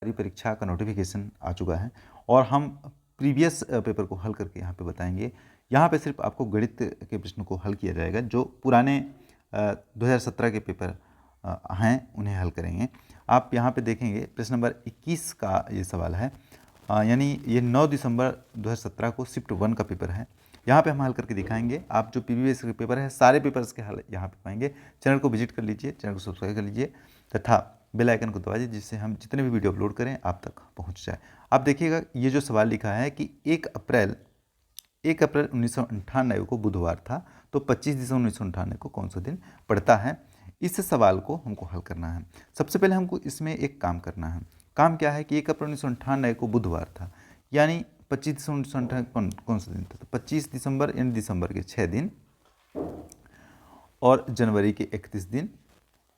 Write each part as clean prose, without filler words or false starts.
परीक्षा का नोटिफिकेशन आ चुका है और हम प्रीवियस पेपर को हल करके यहाँ पे बताएंगे। यहाँ पे सिर्फ आपको गणित के प्रश्न को हल किया जाएगा, जो पुराने 2017 के पेपर हैं उन्हें हल करेंगे। आप यहाँ पे देखेंगे प्रश्न नंबर 21 का ये सवाल है, यानी ये 9 दिसंबर 2017 को शिफ्ट 1 का पेपर है। यहाँ पे हम हल करके दिखाएंगे। आप जो प्रीवियस के पेपर है सारे पेपर्स के हल यहाँ पे पाएंगे। चैनल को विजिट कर लीजिए, चैनल को सब्सक्राइब कर लीजिए तथा बेल आइकन को दबा दीजिए, जिससे हम जितने भी वीडियो अपलोड करें आप तक पहुंच जाए। आप देखिएगा ये जो सवाल लिखा है कि 1 अप्रैल 1998 को बुधवार था, तो 25 दिसंबर 1998 को कौन सा दिन पड़ता है। इस सवाल को हमको हल करना है। सबसे पहले हमको इसमें एक काम करना है। काम क्या है कि 1 अप्रैल 1998 को बुधवार था, यानी 25 दिसंबर 1998 कौन सा दिन था, तो 25 दिसंबर यानी दिसंबर के 6 दिन, और जनवरी के 31 दिन,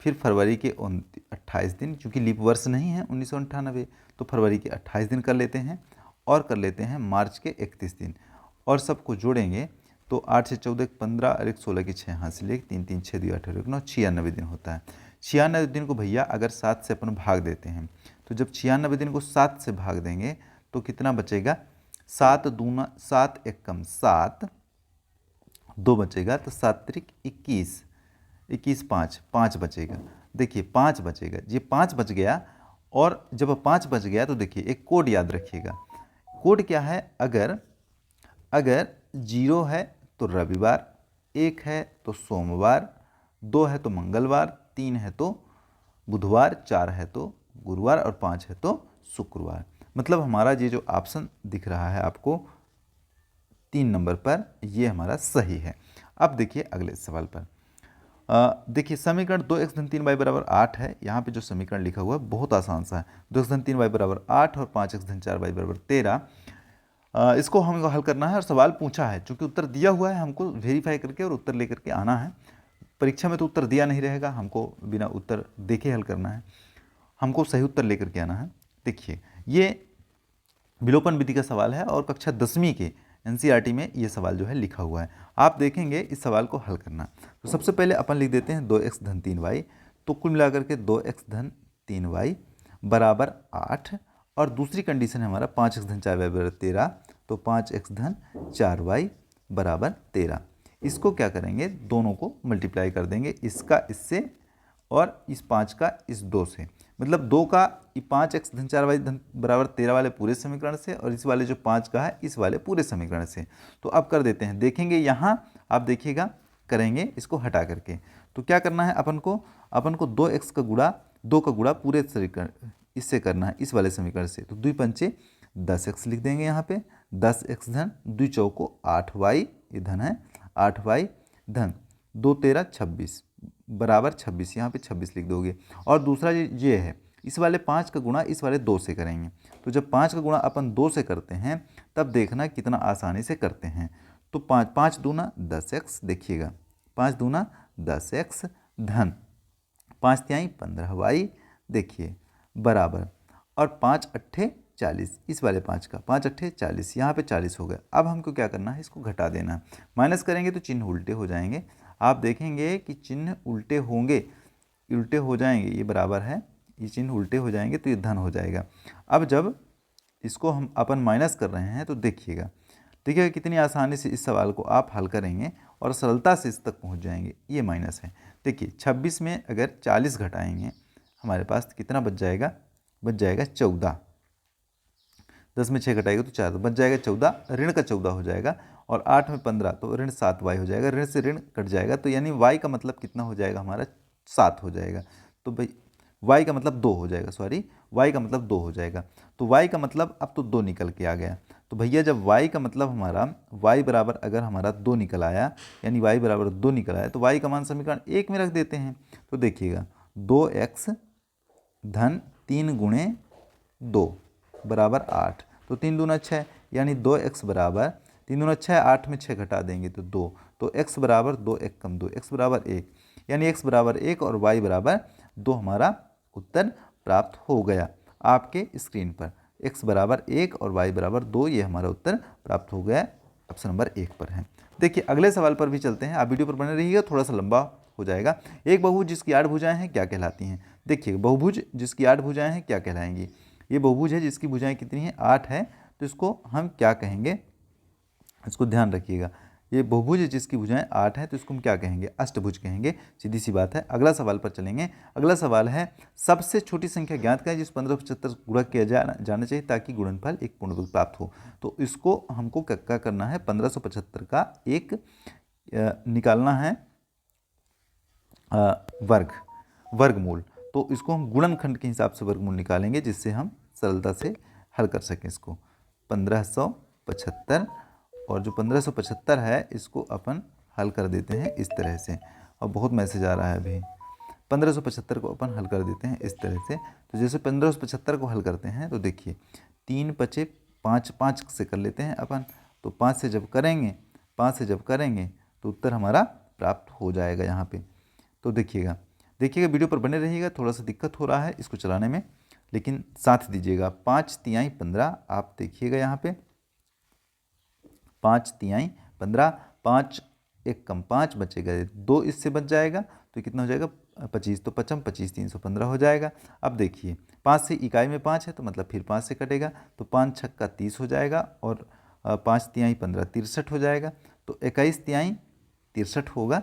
फिर फरवरी के 28 दिन, क्योंकि लीप वर्ष नहीं है 1998, तो फरवरी के 28 दिन कर लेते हैं, और कर लेते हैं मार्च के 31 दिन, और सबको जोड़ेंगे तो 8 से 14 15 और 1 16 की 6 हाथ से ले 3 3 6 2 8 और 1 9 96 दिन होता है। 96 दिन को भैया अगर 7 से अपन भाग देते हैं, तो जब 96 दिन को 7 से भाग देंगे तो कितना बचेगा, 7 दूना 7 एकम 7, 2 बचेगा, तो 7 त्रिक 21, 21 5 5 बचेगा। देखिए 5 बचेगा, ये 5 बच गया। और जब 5 बच गया तो देखिए एक कोड याद रखिएगा। कोड क्या है, अगर 0 है तो रविवार, 1 है तो सोमवार, 2 है तो मंगलवार, 3 है तो बुधवार, 4 है तो गुरुवार और 5 है तो शुक्रवार। मतलब हमारा ये जो ऑप्शन दिख रहा है आपको 3 नंबर पर, ये हमारा सही है। अब देखिए अगले सवाल पर। देखिए समीकरण 2x धन 3y बराबर 8 है। यहाँ पे जो समीकरण लिखा हुआ है बहुत आसान सा है। 2x धन 3y बराबर 8 और 5x धन 4y बराबर 13। इसको हमको हल करना है और सवाल पूछा है। चूंकि उत्तर दिया हुआ है, हमको वेरीफाई करके और उत्तर लेकर के आना है। परीक्षा में तो उत्तर दिया नहीं रहेगा, हमको बिना उत्तर देखे हल करना है। हमको सही उत्तर लेकर के आना है। देखिए ये विलोपन विधि का सवाल है और कक्षा 10वीं के एनसीईआरटी में ये सवाल जो है लिखा हुआ है। आप देखेंगे इस सवाल को हल करना। तो सबसे पहले अपन लिख देते हैं 2x धन 3y, तो कुल मिलाकर के 2x धन 3y बराबर 8, और दूसरी कंडीशन है हमारा 5x धन 4y बराबर 13, तो 5x धन 4y बराबर 13। इसको क्या करेंगे, दोनों को मल्टीप्लाई कर देंगे, इसका इससे और इस 5 का इस 2 से, मतलब 2 का 5x धन 4y धन बराबर 13 वाले पूरे समीकरण से, और इस वाले जो 5 का है इस वाले पूरे समीकरण से। तो अब कर देते हैं, देखेंगे यहाँ आप देखिएगा, करेंगे इसको हटा करके। तो क्या करना है अपन को 2x का गुणा 2 का गुणा पूरे समीकरण इससे करना है, इस वाले समीकरण से। तो 2 पंचे 10x लिख देंगे यहाँ पे, 10x धन 2 चौको 8y, ये धन है 8y धन 2 13 26 बराबर 26, यहाँ पे 26 लिख दोगे। और दूसरा ये है, इस वाले 5 का गुणा इस वाले 2 से करेंगे। तो जब 5 का गुणा अपन 2 से करते हैं तब देखना कितना आसानी से करते हैं। तो 5 दूना 10x, देखिएगा 5 दूना 10x धन 5 तिहाई 15y, देखिए बराबर, और 5 अट्ठे 40, इस वाले 5 का 5 अट्ठे 40, यहाँ पे 40 हो गया। अब हमको क्या करना है, इसको घटा देना है। माइनस करेंगे तो चिन्ह उल्टे हो जाएंगे। आप देखेंगे कि चिन्ह उल्टे होंगे, उल्टे हो जाएंगे, ये बराबर है, ये चिन्ह उल्टे हो जाएंगे तो ये धन हो जाएगा। अब जब इसको हम अपन माइनस कर रहे हैं तो देखिएगा कितनी आसानी से इस सवाल को आप हल करेंगे और सरलता से इस तक पहुंच जाएंगे। ये माइनस है। देखिए 26 में अगर 40 घटाएंगे हमारे पास कितना बच जाएगा, 14। 10 में 6 घटाएगा तो 4, तो बच जाएगा 14, ऋण का 14 हो जाएगा। और 8 में 15 तो ऋण 7y हो जाएगा, ऋण से ऋण कट जाएगा, तो यानी y का मतलब कितना हो जाएगा हमारा, 7 हो जाएगा। तो भाई y का मतलब 2 हो जाएगा, y का मतलब 2 हो जाएगा। तो y का मतलब अब तो 2 निकल के आ गया। तो भैया जब y का मतलब हमारा y बराबर अगर हमारा 2 निकल आया, यानी y बराबर 2 निकल आया, तो y का मान समीकरण 1 में रख देते हैं। तो देखिएगा 2x धन 3 गुणे 2 बराबर 8, तो 3 दूना 6, यानी 2x बराबर 3 दूना 6, 8 में 6 घटा देंगे तो 2, तो x बराबर 2 1 कम 2, x बराबर 1, यानी x बराबर 1 और y बराबर 2 हमारा उत्तर प्राप्त हो गया आपके स्क्रीन पर। x बराबर 1 और y बराबर 2, ये हमारा उत्तर प्राप्त हो गया, ऑप्शन नंबर 1 पर है। देखिए अगले सवाल पर भी चलते हैं। आप वीडियो पर बने रहिएगा, थोड़ा सा लंबा हो जाएगा। एक बहुभुज जिसकी 8 भुजाएं हैं क्या कहलाती हैं। देखिए बहुभुज जिसकी 8 भुजाएं हैं क्या कहलाएंगी। ये बहुभुज है जिसकी भुजाएं कितनी हैं, 8 है, तो इसको हम क्या कहेंगे, इसको ध्यान रखिएगा। ये बहुभुज है जिसकी भुजाएं 8 है, तो इसको हम क्या कहेंगे, अष्टभुज कहेंगे, सीधी सी बात है। अगला सवाल पर चलेंगे। अगला सवाल है सबसे छोटी संख्या ज्ञात करें जिस 1575 गुणा किया जाना चाहिए ताकि गुणनफल एक पूर्ण वर्ग प्राप्त हो। तो इसको हमको क्या करना है, 1575 का एक निकालना है वर्गमूल। तो इसको हम गुणनखंड के हिसाब से वर्गमूल निकालेंगे जिससे हम सरलता से हल कर सकें इसको। 1575 और जो 1575 है इसको अपन हल कर देते हैं इस तरह से, और बहुत मैसेज आ रहा है अभी। 1575 को अपन हल कर देते हैं इस तरह से। तो जैसे 1575 को हल करते हैं तो देखिए 3 पचे 5, 5 से कर लेते हैं अपन। तो 5 से जब करेंगे तो उत्तर हमारा प्राप्त हो जाएगा यहाँ पे। तो देखिएगा वीडियो पर बने रहिएगा, थोड़ा सा दिक्कत हो रहा है इसको चलाने में, लेकिन साथ दीजिएगा। 5 तिहाई 15, आप देखिएगा यहाँ पे 5 तिहाई 15, 5 एक कम 5 बचेगा 2, इससे बच जाएगा तो कितना हो जाएगा 25, तो 55 25 315 हो जाएगा। अब देखिए 5 से इकाई में 5 है तो मतलब फिर 5 से कटेगा, तो 5 छक्का 30 हो जाएगा, और 5 तिहाई 15 63 हो जाएगा, तो 21 तिहाई 63 होगा,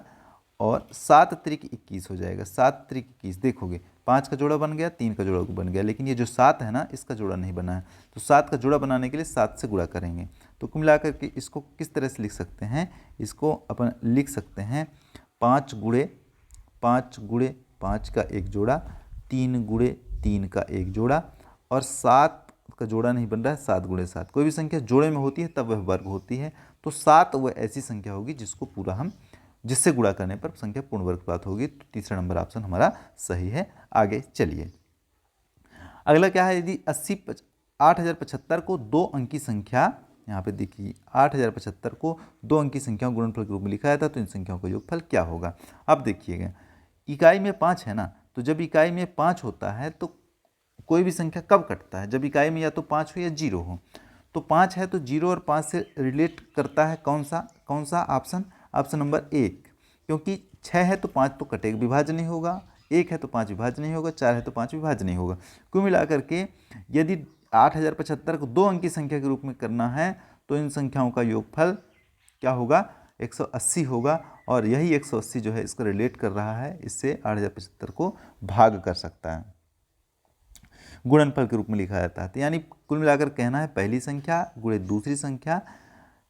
और 7 त्रिक 21 हो जाएगा। 7 त्रिक 21 देखोगे 5 का जोड़ा बन गया, 3 का जोड़ा बन गया, लेकिन ये जो 7 है ना इसका जोड़ा नहीं बना है, तो 7 का जोड़ा बनाने के लिए 7 से गुणा करेंगे। तो कुल मिलाकर के इसको किस तरह से लिख सकते हैं, इसको अपन लिख सकते हैं 5 गुणे 5 का एक जोड़ा, 3 गुणे 3 का एक जोड़ा, और 7 का जोड़ा नहीं बन रहा है, 7 गुणे 7। कोई भी संख्या जोड़े में होती है तब वह वर्ग होती है, तो 7 वह ऐसी संख्या होगी जिससे गुणा करने पर संख्या पूर्ण वर्ग प्राप्त होगी। तो तीसरा नंबर ऑप्शन हमारा सही है। आगे चलिए, अगला क्या है, यदि 8075 को 2 अंकी संख्या, यहाँ पे देखिए 8075 को 2 अंकी संख्याओं गुणनफल के रूप में लिखा जाता है तो इन संख्याओं का योगफल क्या होगा। अब देखिएगा इकाई में 5 है ना, तो जब इकाई में 5 होता है तो कोई भी संख्या कब कटता है, जब इकाई में या तो 5 हो या 0 हो। तो 5 है तो 0 और 5 से रिलेट करता है कौन सा ऑप्शन नंबर 1, क्योंकि 6 है तो 5 तो कटेगा, विभाज्य नहीं होगा, 1 है तो 5 विभाज्य नहीं होगा, 4 है तो 5 विभाज्य नहीं होगा। कुल मिलाकर के यदि 8075 को 2 अंकी संख्या के रूप में करना है तो इन संख्याओं का योगफल क्या होगा, 180 होगा, और यही 180 जो है इसको रिलेट कर रहा है, इससे 8075 को भाग कर सकता है, गुणनफल के रूप में लिखा जाता है। तो यानी कुल मिलाकर कहना है पहली संख्या गुणे दूसरी संख्या,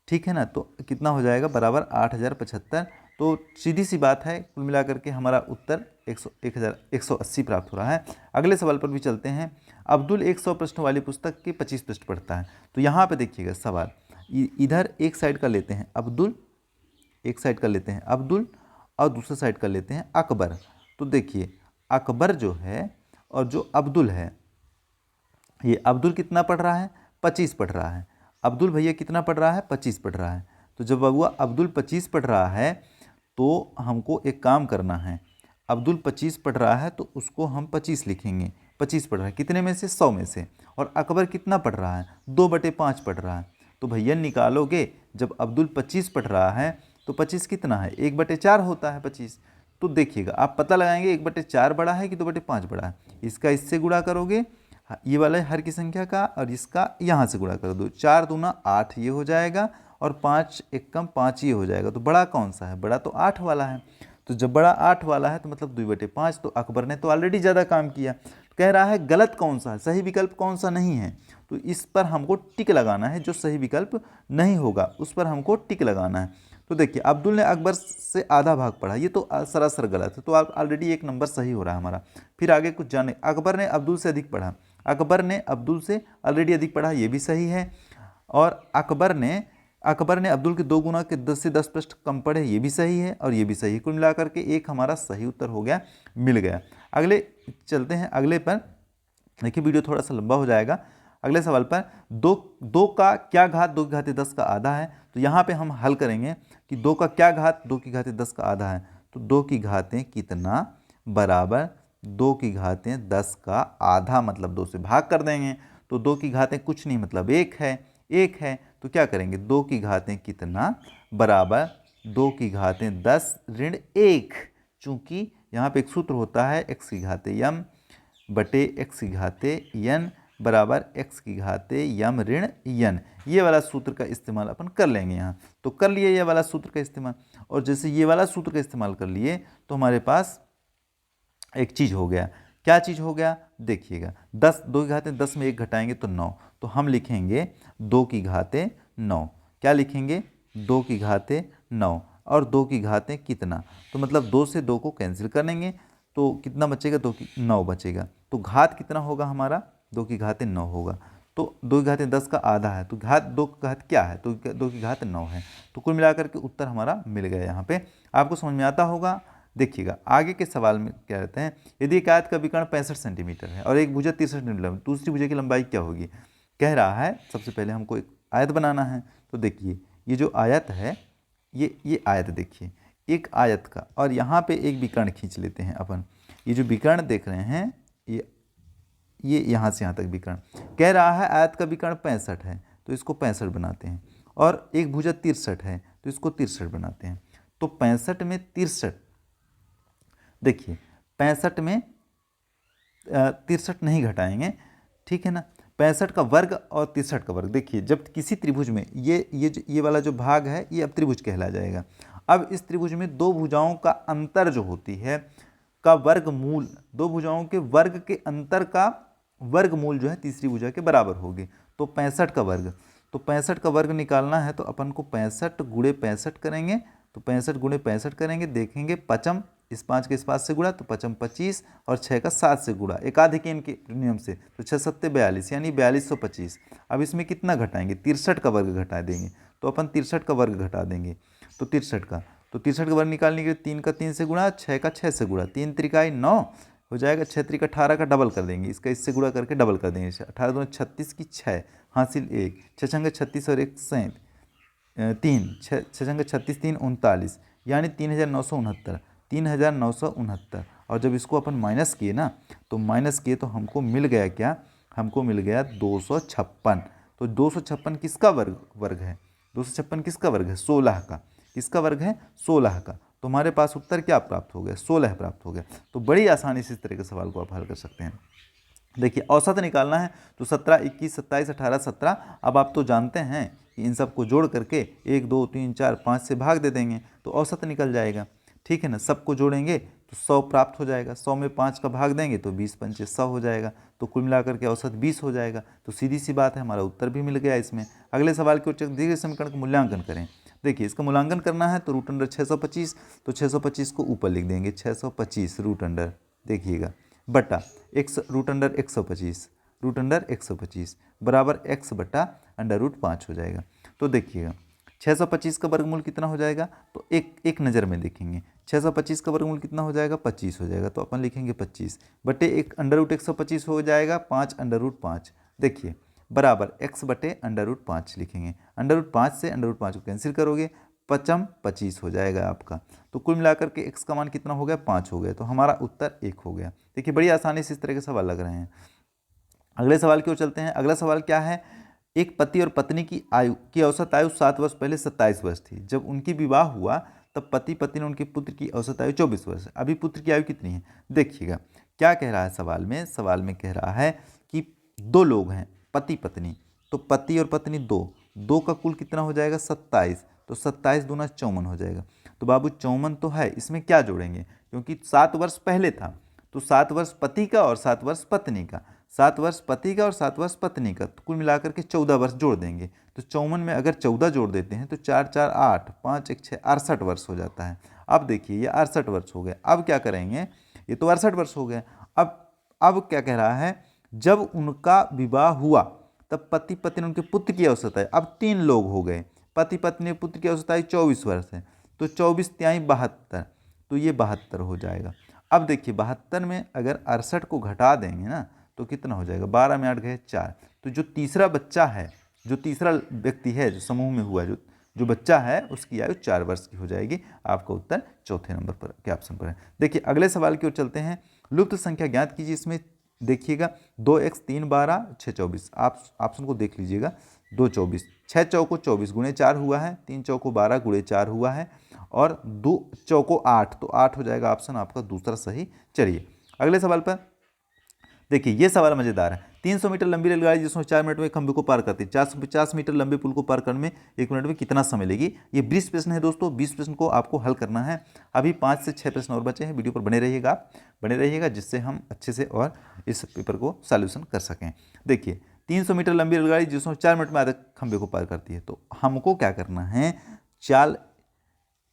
ठीक है ना, तो कितना हो जाएगा बराबर 8075। तो सीधी सी बात है, कुल मिलाकर के हमारा उत्तर 180 प्राप्त हो रहा है। अगले सवाल पर भी चलते हैं। अब्दुल 100 प्रश्नों वाली पुस्तक के 25 पृष्ठ पढ़ता है। तो यहाँ पे देखिएगा सवाल, इधर एक साइड का लेते हैं अब्दुल, एक साइड का लेते हैं अब्दुल, और दूसरा साइड का लेते हैं अकबर। तो देखिए अकबर जो है और जो अब्दुल है, ये अब्दुल कितना पढ़ रहा है, 25 पढ़ रहा है। अब्दुल भैया कितना पढ़ रहा है, 25 पढ़ रहा है। तो जब बबुआ अब्दुल 25 पढ़ रहा है तो हमको एक काम करना है, अब्दुल 25 पढ़ रहा है तो उसको हम 25 लिखेंगे। 25 पढ़ रहा है कितने में से, 100 में से। और अकबर कितना पढ़ रहा है, 2/5 पढ़ रहा है। तो भैया निकालोगे, जब अब्दुल 25 पढ़ रहा है तो 25 कितना है, 1/4 होता है 25। तो देखिएगा आप पता लगाएंगे 1/4 बड़ा है कि 2/5 बड़ा है। इसका इससे गुणा करोगे, ये वाला है हर की संख्या का, और इसका यहाँ से गुणा कर दो, 4 दूना 8 ये हो जाएगा, और 5 एक कम 5 ये हो जाएगा। तो बड़ा कौन सा है, बड़ा तो 8 वाला है। तो जब बड़ा 8 वाला है तो मतलब 2/5। तो अकबर ने तो ऑलरेडी ज़्यादा काम किया। कह रहा है गलत कौन सा है, सही विकल्प कौन सा नहीं है, तो इस पर हमको टिक लगाना है। जो सही विकल्प नहीं होगा उस पर हमको टिक लगाना है। तो देखिए अब्दुल ने अकबर से आधा भाग पढ़ा, ये तो सरासर गलत है, तो आप ऑलरेडी एक नंबर सही हो रहा है हमारा। फिर आगे कुछ जाने, अकबर ने अब्दुल से अधिक पढ़ा, अकबर ने अब्दुल से ऑलरेडी अधिक पढ़ा, ये भी सही है। और अकबर ने अब्दुल के 2 गुना के 10 से 10 पृष्ठ कम पढ़े, ये भी सही है और ये भी सही है। कुल मिलाकर के एक हमारा सही उत्तर हो गया, मिल गया। अगले चलते हैं, अगले पर देखिए वीडियो थोड़ा सा लंबा हो जाएगा। अगले सवाल पर दो का क्या घात 2 की घाते 10 का आधा है। तो यहाँ पे हम हल करेंगे कि 2 का क्या घात 2 की घाते 10 का आधा है। तो 2 की घातें कितना बराबर 2 की घातें 10 का आधा, मतलब 2 से भाग कर देंगे। तो 2 की घातें कुछ नहीं मतलब 1 है। तो क्या करेंगे, 2 की घातें कितना बराबर 2 की घातें 10 ऋण 1। चूंकि यहाँ पे एक सूत्र होता है x की घाते m बटे x की घाते n बराबर x की घाते यम ऋण यन। ये वाला सूत्र का इस्तेमाल अपन कर लेंगे यहाँ। तो कर लिए ये वाला सूत्र का इस्तेमाल, और जैसे ये वाला सूत्र का इस्तेमाल कर लिए तो हमारे पास एक चीज़ हो गया। क्या चीज़ हो गया देखिएगा, 10 2 की घाते 10 में 1 घटाएंगे तो 9, तो हम लिखेंगे 2 की घाते 9। क्या लिखेंगे 2 की घाते 9, और 2 की घाते कितना, तो मतलब 2 से 2 को कैंसिल करेंगे तो कितना बचेगा, 2 की 9 बचेगा। तो घात कितना होगा हमारा, 2 की घाते 9 होगा। तो 2 की घाते 10 का आधा है, तो घात 2 की घात क्या है, तो 2 की घात 9 है। तो कुल मिलाकर के उत्तर हमारा मिल गया। यहाँ पे आपको समझ में आता होगा। देखिएगा आगे के सवाल में क्या रहते हैं, यदि एक आयत का विकर्ण 65 सेंटीमीटर है और एक भुजा 63 सेंटीमीटर, दूसरी भुजा की लंबाई क्या होगी। कह रहा है सबसे पहले हमको एक आयत बनाना है। तो देखिए ये जो आयत है, ये आयत देखिए, एक आयत का, और यहाँ पे एक विकर्ण खींच लेते हैं अपन। ये जो विकर्ण देख रहे हैं, ये यहाँ से यहाँ तक विकर्ण। कह रहा है आयत का विकर्ण 65 है, तो इसको 65 बनाते हैं, और एक भुजा 63 है, तो इसको 63 बनाते हैं। तो 65 में 63, देखिए 65 में 63 नहीं घटाएंगे, ठीक है ना। 65 का वर्ग और 63 का वर्ग, देखिए जब किसी त्रिभुज में ये वाला जो भाग है ये अब त्रिभुज कहला जाएगा। अब इस त्रिभुज में दो भुजाओं का अंतर जो होती है का वर्गमूल, दो भुजाओं के वर्ग के अंतर का वर्गमूल जो है तीसरी भुजा के बराबर होगी। तो 65 का वर्ग, तो 65 का वर्ग निकालना है तो अपन को 65 गुणे 65 करेंगे, तो 65 गुणे 65 करेंगे, देखेंगे पचम, इस 5 के इस 5 से गुणा तो पचम 25, और 6 का 7 से गुणा एकाधिकेन के नियम से, तो 6 सत्ते 42 यानी 4225। अब इसमें कितना घटाएंगे, 63 का वर्ग घटा देंगे, तो अपन 63 का वर्ग घटा देंगे। तो 63 का वर्ग निकालने के लिए 3 का 3 से गुणा, 6 का 6 से गुणा, 3 त्रिकाई 9 हो जाएगा, 6 त्रिक 18 का डबल कर देंगे, इसका इससे गुणा करके डबल कर देंगे, 18 दूनी 36 की 6 हासिल 1, 6 छंगे 36 और 1 3, 6 छंगे 36 3 39 यानी 3969, 3969। और जब इसको अपन माइनस किए ना, तो माइनस किए तो हमको मिल गया क्या, हमको मिल गया 256। तो 256 किसका वर्ग है, 256 किसका वर्ग है, 16 का। किसका वर्ग है, 16 का। तो हमारे पास उत्तर क्या प्राप्त हो गया, 16 प्राप्त हो गया। तो बड़ी आसानी से इस तरह के सवाल को आप हल कर सकते हैं। देखिए औसत निकालना है तो 17 21 27 18 17। अब आप तो जानते हैं कि इन सबको जोड़ करके 1 2 3 4 5 से भाग दे देंगे तो औसत निकल जाएगा, ठीक है ना। सबको जोड़ेंगे तो 100 प्राप्त हो जाएगा, 100 में 5 का भाग देंगे तो 20 पंचे 100 हो जाएगा, तो कुल मिलाकर के औसत 20 हो जाएगा। तो सीधी सी बात है, हमारा उत्तर भी मिल गया इसमें। अगले सवाल के उत्तर दिए गए समीकरण का मूल्यांकन करें। देखिए इसका मूल्यांकन करना है तो रूट अंडर 625, तो 625 को ऊपर लिख देंगे, 625 रूट अंडर, देखिएगा बटा x root under 125, root under 125 बराबर x बटा अंडर रूट 5 हो जाएगा। तो देखिएगा 625 का वर्गमूल कितना हो जाएगा, तो एक नज़र में देखेंगे 625 का वर्गमूल कितना हो जाएगा, 25 हो जाएगा। तो अपन लिखेंगे 25 बटे एक अंडर रूट 125 हो जाएगा 5 अंडर रूट 5, देखिए बराबर x बटे अंडर रूट 5 लिखेंगे। अंडर रूट 5 से अंडर रूट 5 को कैंसिल करोगे, पचम 25 हो जाएगा आपका। तो कुल मिलाकर के x का मान कितना हो गया, 5 हो गया। तो हमारा उत्तर 1 हो गया। देखिए बड़ी आसानी से इस तरह के सवाल लग रहे हैं। अगले सवाल की ओर चलते हैं। अगला सवाल क्या है, एक पति और पत्नी की औसत आयु 7 वर्ष पहले 27 वर्ष थी। जब उनकी विवाह हुआ तब पति पत्नी ने उनके पुत्र की औसत आयु 24 वर्ष है। अभी पुत्र की आयु कितनी है, देखिएगा क्या कह रहा है सवाल में। सवाल में कह रहा है कि दो लोग हैं पति पत्नी, तो पति और पत्नी दो का कुल कितना हो जाएगा 27, तो 27 दूना 54 हो जाएगा। तो बाबू 54 तो है, इसमें क्या जोड़ेंगे, क्योंकि 7 वर्ष पहले था, तो 7 वर्ष पति का और 7 वर्ष पत्नी का, 7 वर्ष पति का और 7 वर्ष पत्नी का, तो कुल मिलाकर के 14 वर्ष जोड़ देंगे। तो 54 में अगर 14 जोड़ देते हैं तो 4 4 8 5 1 6 68 वर्ष हो जाता है। अब देखिए ये 68 वर्ष हो गए। अब क्या करेंगे, ये तो 68 वर्ष हो गए। अब क्या कह रहा है, जब उनका विवाह हुआ तब पति पत्नी उनके पुत्र की औसत आयु, अब 3 लोग हो गए, पति पत्नी पुत्र की औसत आयु 24 वर्ष है, तो 24 त्याई 72, तो ये 72 हो जाएगा। अब देखिए 72 में अगर 68 को घटा देंगे ना तो कितना हो जाएगा, 12 में 8 गए 4, तो जो तीसरा बच्चा है, जो तीसरा व्यक्ति है जो समूह में हुआ, जो बच्चा है उसकी आयु 4 वर्ष की हो जाएगी। आपका उत्तर चौथे नंबर पर के ऑप्शन पर है। देखिए अगले सवाल की ओर चलते हैं। लुप्त संख्या ज्ञात कीजिए। इसमें देखिएगा 2x 3 12 6 24, आप ऑप्शन को देख लीजिएगा। 2 24, 6 चौको 24 गुणे 4 हुआ है, 3 चौको 12 गुणे 4 हुआ है, और 2 चौको 8, तो 8 हो जाएगा ऑप्शन आपका दूसरा सही। चलिए अगले सवाल पर, देखिए ये सवाल मजेदार है। 300 मीटर लंबी रेलगाड़ी जिसमें 4 मिनट में खंभे को पार करती है, 450 मीटर लंबे पुल को पार करने में 1 मिनट में कितना समय लेगी। ये 20 प्रश्न है दोस्तों, 20 प्रश्न को आपको हल करना है। अभी 5 से 6 प्रश्न और बचे हैं। वीडियो पर बने रहिएगा, बने रहिएगा, जिससे हम अच्छे से और इस पेपर को सॉल्यूशन कर सकें। देखिए 300 मीटर लंबी रेलगाड़ी जिसमें 4 मिनट में आधे खंभे को पार करती है, तो हमको क्या करना है, चाल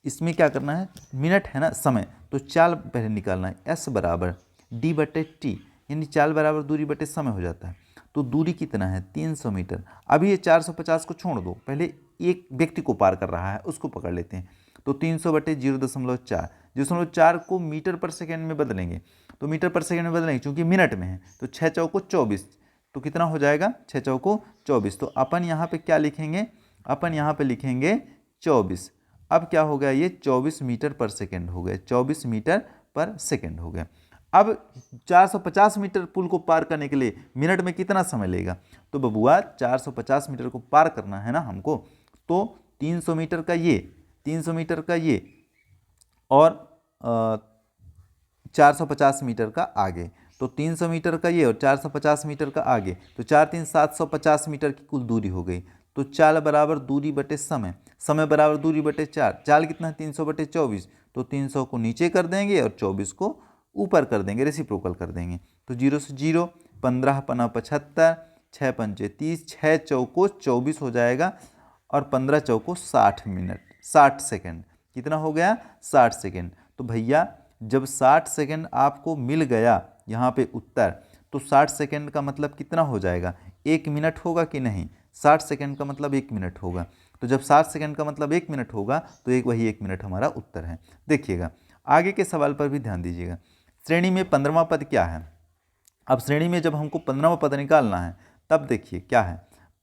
इसमें क्या करना है, मिनट है ना समय, तो चाल पहले निकालना है। S बराबर D/T, यानी चाल बराबर दूरी बटे समय हो जाता है। तो दूरी कितना है 300 मीटर। अभी ये 450 को छोड़ दो, पहले एक व्यक्ति को पार कर रहा है उसको पकड़ लेते हैं। तो 300/0.4, 0.4 को मीटर पर सेकेंड में बदलेंगे, तो मीटर पर सेकेंड में बदलेंगे क्योंकि मिनट में है। तो 6 चौको 24, तो कितना हो जाएगा 6 चौको 24। तो अपन यहाँ पे क्या लिखेंगे, अपन यहाँ पे लिखेंगे 24। अब क्या हो गया, ये 24 मीटर पर सेकेंड हो गया, 24 मीटर पर सेकेंड हो गया। अब 450 मीटर पुल को पार करने के लिए मिनट में कितना समय लेगा, तो बबुआ 450 मीटर को पार करना है ना हमको, तो 300 मीटर का ये, 300 मीटर का ये, और 450 मीटर का आगे। तो 300 मीटर का ये और 450 मीटर का आगे, तो 4 3 750 मीटर की कुल दूरी हो गई। तो चाल बराबर दूरी बटे समय, समय बराबर दूरी बटे 4। चाल कितना है 300/24, तो 300 को नीचे कर देंगे और 24 को ऊपर कर देंगे, रेसिप्रोकल कर देंगे। तो 0 से 0, 15 पना 75, 6 पंचे 30, 6 चौको 24 हो जाएगा, और 15 चौको 60 मिनट, 60 सेकेंड। कितना हो गया 60 सेकेंड। तो भैया जब 60 सेकेंड आपको मिल गया यहाँ पे उत्तर, तो 60 सेकेंड का मतलब कितना हो जाएगा, 1 मिनट होगा कि नहीं। 60 सेकेंड का मतलब 1 मिनट होगा। तो जब 60 सेकेंड का मतलब 1 मिनट होगा, तो वही 1 मिनट हमारा उत्तर है। देखिएगा आगे के सवाल पर भी ध्यान दीजिएगा। श्रेणी में 15वां पद क्या है। अब श्रेणी में जब हमको 15वां पद निकालना है, तब देखिए क्या है,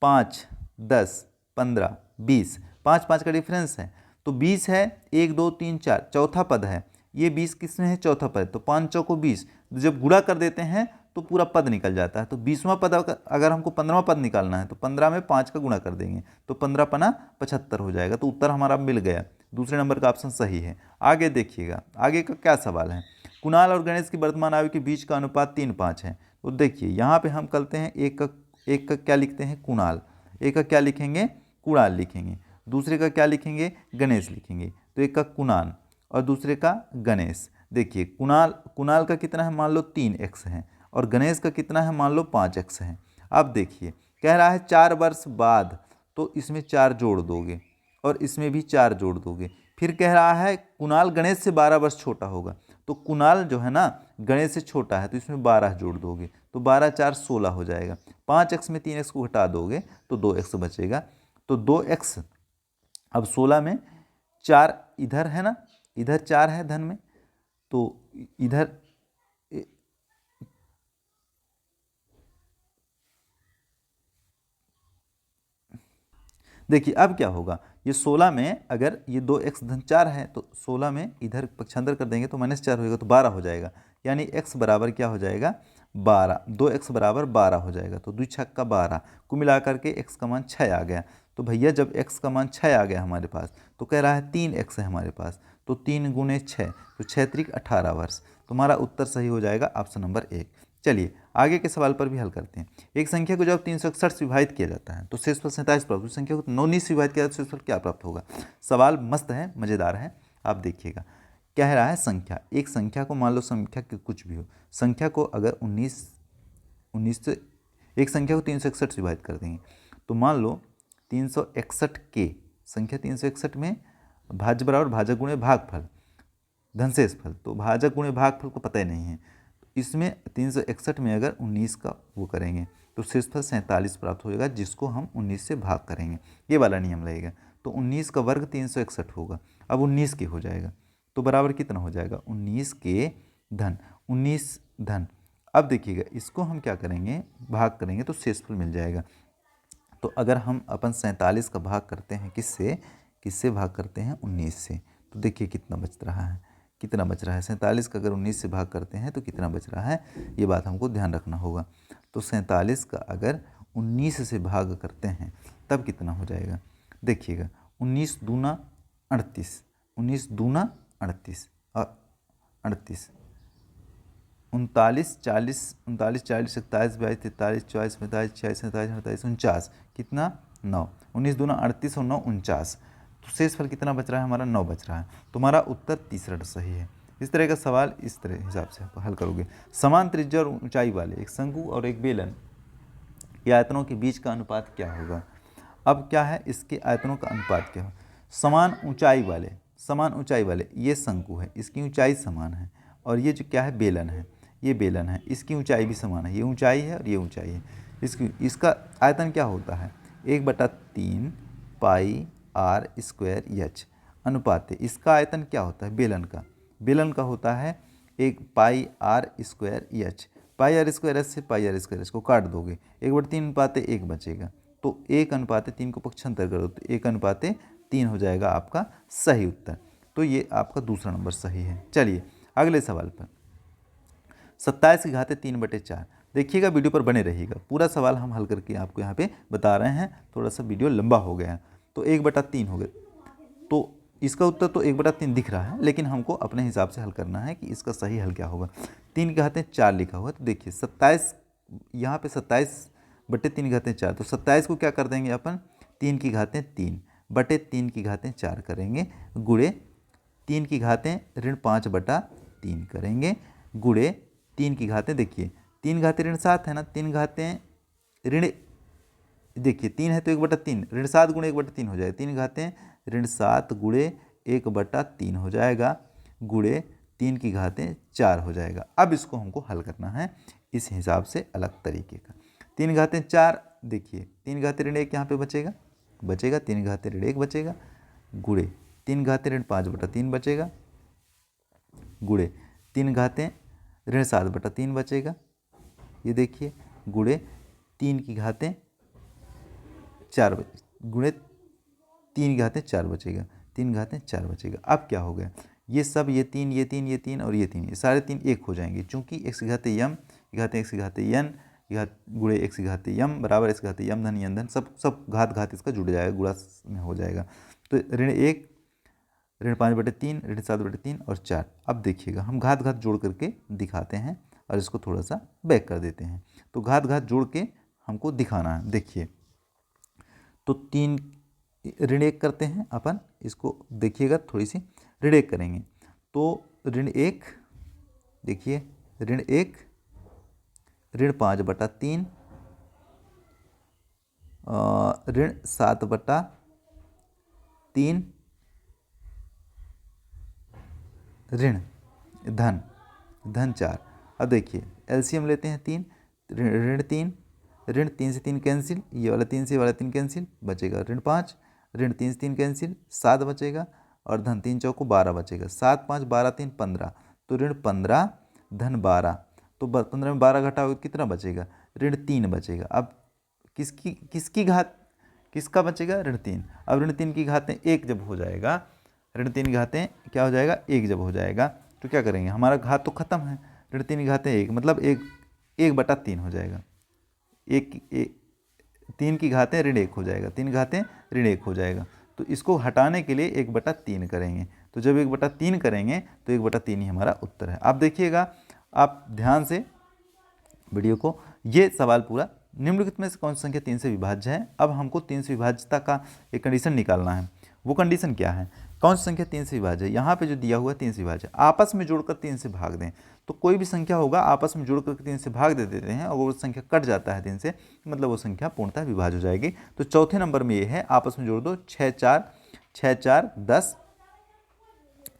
5, 10, 15, 20, 5 5 का डिफरेंस है, तो 20 है, 1 2 3 4, चौथा पद है। ये 20 किसमें है, चौथा पद, तो 5 चौको 20, जब गुणा कर देते हैं तो पूरा पद निकल जाता है। तो 20वां पद अगर हमको 15वां पद निकालना है, तो 15 में 5 का गुणा कर देंगे, तो 15 पना 75 हो जाएगा। तो उत्तर हमारा मिल गया, दूसरे नंबर का ऑप्शन सही है। आगे देखिएगा, आगे का क्या सवाल है, कुणाल और गणेश की वर्तमान आयु के बीच का अनुपात 3:5 है। तो देखिए यहाँ पे हम करते हैं, एक का क्या लिखते हैं कुणाल, एक का क्या लिखेंगे कुणाल लिखेंगे, दूसरे का क्या लिखेंगे गणेश लिखेंगे। तो एक का कुणाल और दूसरे का गणेश। देखिए कुणाल का कितना है, मान लो 3x है, और गणेश का कितना है, मान लो 5x है। अब देखिए कह रहा है 4 वर्ष बाद, तो इसमें 4 जोड़ दोगे और इसमें भी 4 जोड़ दोगे। फिर कह रहा है कुणाल गणेश से 12 वर्ष छोटा होगा, तो कुणाल जो है ना गणेश से छोटा है, तो इसमें 12 जोड़ दोगे, तो 12 4 16 हो जाएगा। 5x में 3x को घटा दोगे तो 2x बचेगा। तो 2x, अब 16 में 4 इधर है ना, इधर 4 है धन में, तो इधर देखिए अब क्या होगा, ये 16 में अगर ये 2x धन 4 है, तो 16 में इधर पक्षांतर कर देंगे तो -4 होगा, तो 12 हो जाएगा। यानी x बराबर क्या हो जाएगा 12, 2x बराबर 12 हो जाएगा। तो 2 छक्का 12 को मिला करके x का मान 6 आ गया। तो भैया जब x का मान 6 आ गया हमारे पास, तो कह रहा है 3x है हमारे पास, तो 3 गुणे 6, तो 6 त्रिक 18 वर्ष। तुम्हारा उत्तर सही हो जाएगा ऑप्शन नंबर 1। चलिए आगे के सवाल पर भी हल करते हैं। एक संख्या को जब 361 से विभाजित किया जाता है तो शेषफल 47 प्राप्त, उस संख्या को 19 से विभाजित किया जाता है तो शेषफल क्या प्राप्त होगा। सवाल मस्त है, मज़ेदार है, आप देखिएगा। कह रहा है संख्या, एक संख्या को मान लो संख्या कुछ भी हो, संख्या को अगर 19 से एक संख्या को 361 से विभाजित कर देंगे, तो मान लो 361 के संख्या 361 में भाज्य बराबर भाजक गुणे भागफल धनशेष फल, तो भाजक गुणे भागफल को पता ही नहीं है। इसमें 361 में अगर 19 का वो करेंगे तो शेषफल 47 प्राप्त होगा, जिसको हम 19 से भाग करेंगे, ये वाला नियम लगेगा। तो 19 का वर्ग 361 होगा, अब 19 के हो जाएगा, तो बराबर कितना हो जाएगा 19 के धन 19 धन। अब देखिएगा इसको हम क्या करेंगे भाग करेंगे तो शेषफल मिल जाएगा। तो अगर हम अपन 47 का भाग करते हैं किससे भाग करते हैं 19 से, तो देखिए कितना बच रहा है, कितना बच रहा है 47 का अगर 19 से भाग करते हैं तो कितना बच रहा है, ये बात हमको ध्यान रखना होगा। तो 47 का अगर 19 से भाग करते हैं तब कितना हो जाएगा, देखिएगा 19 दूना 38, 19 दूना 38 और 38 39, 40, 39, 40, 27, 22, 43, 24, 45, 46, 47, 48, 49, कितना 9, 19 दूना 38 और 9 49। तो शेष फल कितना बच रहा है हमारा 9 बच रहा है। तुम्हारा उत्तर तीसरा सही है। इस तरह का सवाल इस तरह हिसाब से आप हल करोगे। समान त्रिज्या और ऊंचाई वाले एक शंकु और एक बेलन के आयतनों के बीच का अनुपात क्या होगा। अब क्या है, इसके आयतनों का अनुपात क्या होगा। समान ऊंचाई वाले ये शंकु है, इसकी ऊंचाई समान है, और ये जो क्या है बेलन है, ये बेलन है, इसकी ऊंचाई भी समान है, ये ऊंचाई है और ये ऊंचाई है। इसका आयतन क्या होता है 1/3 पाई आर स्क्वायर एच अनुपात। इसका आयतन क्या होता है बेलन का होता है 1 pi r square h. Pi r square h से पाई आर स्क्वायर एच को काट दोगे 1/3 अनुपात 1 बचेगा, तो 1/3 को पक्षांतर करो तो 1/3 हो जाएगा आपका सही उत्तर। तो ये आपका दूसरा नंबर सही है। चलिए अगले सवाल पर 27/3/4। देखिएगा वीडियो पर बने रहिएगा, पूरा सवाल हम हल करके आपको यहाँ पे बता रहे हैं। थोड़ा सा वीडियो लंबा हो गया तो 1/3 हो गया, तो इसका उत्तर तो 1/3 दिख रहा है, लेकिन हमको अपने हिसाब से हल करना है कि इसका सही हल क्या होगा। 3/4 लिखा हुआ है, तो देखिए 27 यहाँ पे 27/3/4, तो 27 को क्या कर देंगे अपन 3/3/3 करेंगे, गुणे 3/5/3 करेंगे, गुणे 3 देखिए 3 ऋण 7 है ना, 3 ऋण देखिए 3 है तो 1/3 ऋण 7 गुणे 1/3 हो जाएगा, 3 ऋण 7 गुणे 1/3 हो जाएगा, गुणे 3/4 हो जाएगा। अब इसको हमको हल करना है इस हिसाब से अलग तरीके का। 3/4 देखिए 3 ऋण 1 यहाँ पे बचेगा 3 ऋण 1 बचेगा, गुणे 3 ऋण 5/3 बचेगा, गुणे 3 ऋण 7/3 बचेगा, ये देखिए, गुणे 3/4 गुणे 3/4 बचेगा, 3/4 बचेगा। अब क्या हो गया, ये सब ये 3 ये 3 ये 3 और ये 3 ये सारे 3 एक हो जाएंगे, चूंकि x⁻m x⁻n गुणे x⁻m बराबर x⁻m धन n धन सब घात इसका जुड़ जाएगा, गुणा में हो जाएगा। तो ऋण 1 ऋण 5/3 ऋण 7/3 और 4। अब देखिएगा हम घात जोड़ करके दिखाते हैं और इसको थोड़ा सा बैक कर देते हैं। तो घात जोड़ के हमको दिखाना है। देखिए तो 3 ऋण 1 करते हैं अपन, इसको देखिएगा थोड़ी सी ऋण 1 करेंगे तो ऋण 1 देखिए ऋण 1 ऋण 5/3 ऋण 7/3 ऋण धन 4। अब देखिए एलसीएम लेते हैं 3 ऋण 3 से 3 कैंसिल, ये वाला 3 से वाला 3 कैंसिल, बचेगा ऋण 5 ऋण 3 से 3 कैंसिल 7 बचेगा, और धन 3 चौको 12 बचेगा, 7 5 12 3 15, तो ऋण 15 धन 12, तो 15 में 12 घटाओगे कितना बचेगा ऋण 3 बचेगा। अब किसकी घात किसका बचेगा ऋण 3। अब ऋण 3 की घातें 1 जब हो जाएगा, ऋण 3 की घातें क्या हो जाएगा 1 जब हो जाएगा, तो क्या करेंगे हमारा घात तो खत्म है, ऋण 3 की घातें 1 मतलब 1/3 हो जाएगा, 3 की घातें ऋण 1 हो जाएगा, 3 घातें ऋण 1 हो जाएगा। तो इसको हटाने के लिए 1/3 करेंगे, तो जब 1/3 करेंगे तो 1/3 ही हमारा उत्तर है। आप देखिएगा, आप ध्यान से वीडियो को, ये सवाल पूरा निम्नलिखित में से कौन सी संख्या 3 से विभाज्य है। अब हमको 3 से विभाज्यता का एक कंडीशन निकालना है। वो कंडीशन क्या है, कौन सी संख्या 3 से विभाज्य है। यहाँ पे जो दिया हुआ है 3 से विभाज्य, आपस में जोड़कर 3 से भाग दें, तो कोई भी संख्या होगा आपस में जोड़कर 3 से भाग दे देते हैं, और वो संख्या कट जाता है 3 से, मतलब वो संख्या पूर्णतः विभाज्य हो जाएगी। तो चौथे नंबर में ये है, आपस में जोड़ दो 6 4 10,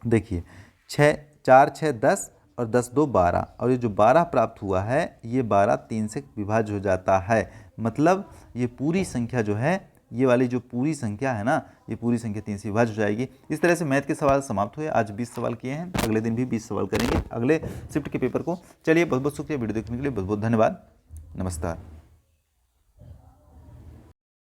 देखिए 4 6 10 और 10 2 12, और ये जो 12 प्राप्त हुआ है ये 12 3 से विभाज्य हो जाता है। मतलब ये पूरी संख्या जो है, ये वाली जो पूरी संख्या है ना, ये पूरी संख्या 3 से विभाज्य हो जाएगी। इस तरह से मैथ के सवाल समाप्त हुए। आज 20 सवाल किए हैं, अगले दिन भी 20 सवाल करेंगे अगले शिफ्ट के पेपर को। चलिए बहुत बहुत शुक्रिया वीडियो देखने के लिए, बहुत बहुत धन्यवाद, नमस्कार।